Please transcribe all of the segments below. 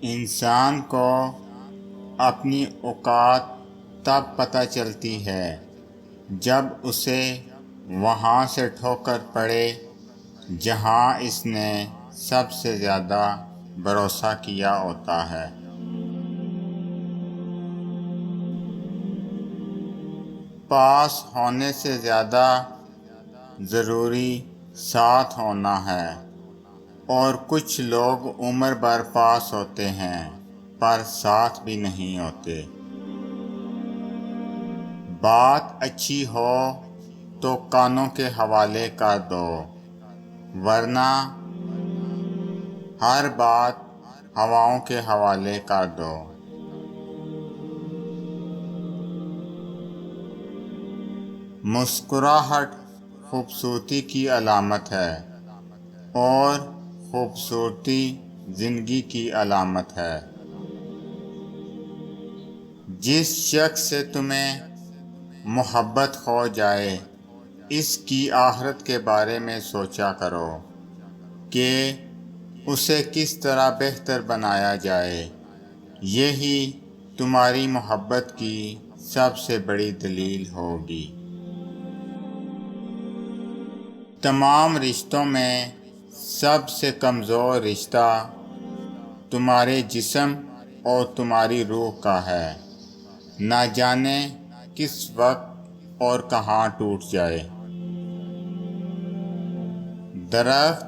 انسان کو اپنی اوقات تب پتہ چلتی ہے جب اسے وہاں سے ٹھوکر پڑے جہاں اس نے سب سے زیادہ بھروسہ کیا ہوتا ہے۔ پاس ہونے سے زیادہ ضروری ساتھ ہونا ہے، اور کچھ لوگ عمر بھر پاس ہوتے ہیں پر ساتھ بھی نہیں ہوتے۔ بات اچھی ہو تو کانوں کے حوالے کر دو، ورنہ ہر بات ہواؤں کے حوالے کر دو۔ مسکراہٹ خوبصورتی کی علامت ہے، اور خوبصورتی زندگی کی علامت ہے۔ جس شخص سے تمہیں محبت ہو جائے، اس کی آخرت کے بارے میں سوچا کرو کہ اسے کس طرح بہتر بنایا جائے۔ یہی تمہاری محبت کی سب سے بڑی دلیل ہوگی۔ تمام رشتوں میں سب سے کمزور رشتہ تمہارے جسم اور تمہاری روح کا ہے۔ نہ جانے کس وقت اور کہاں ٹوٹ جائے۔ درخت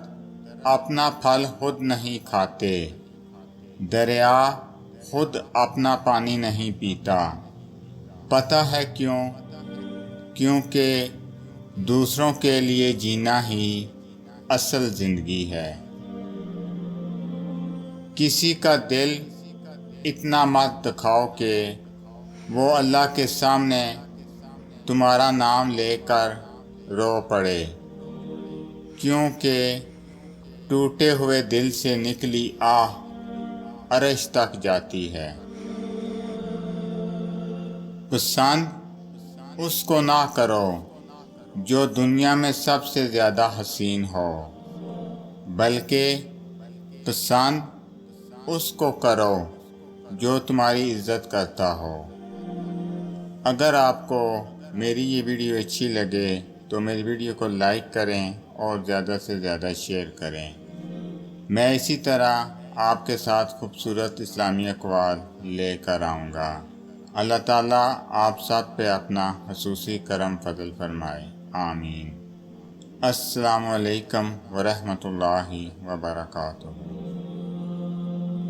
اپنا پھل خود نہیں کھاتے، دریا خود اپنا پانی نہیں پیتا۔ پتہ ہے کیوں؟ کیونکہ دوسروں کے لیے جینا ہی اصل زندگی ہے۔ کسی کا دل اتنا مت دکھاؤ کہ وہ اللہ کے سامنے تمہارا نام لے کر رو پڑے، کیونکہ ٹوٹے ہوئے دل سے نکلی آہ عرش تک جاتی ہے۔ پسند اس کو نہ کرو جو دنیا میں سب سے زیادہ حسین ہو، بلکہ پسند اس کو کرو جو تمہاری عزت کرتا ہو۔ اگر آپ کو میری یہ ویڈیو اچھی لگے تو میری ویڈیو کو لائک کریں اور زیادہ سے زیادہ شیئر کریں۔ میں اسی طرح آپ کے ساتھ خوبصورت اسلامی اقوال لے کر آؤں گا۔ اللہ تعالیٰ آپ سب پہ اپنا خصوصی کرم فضل فرمائے، آمین۔ السلام علیکم ورحمۃ اللہ وبرکاتہ۔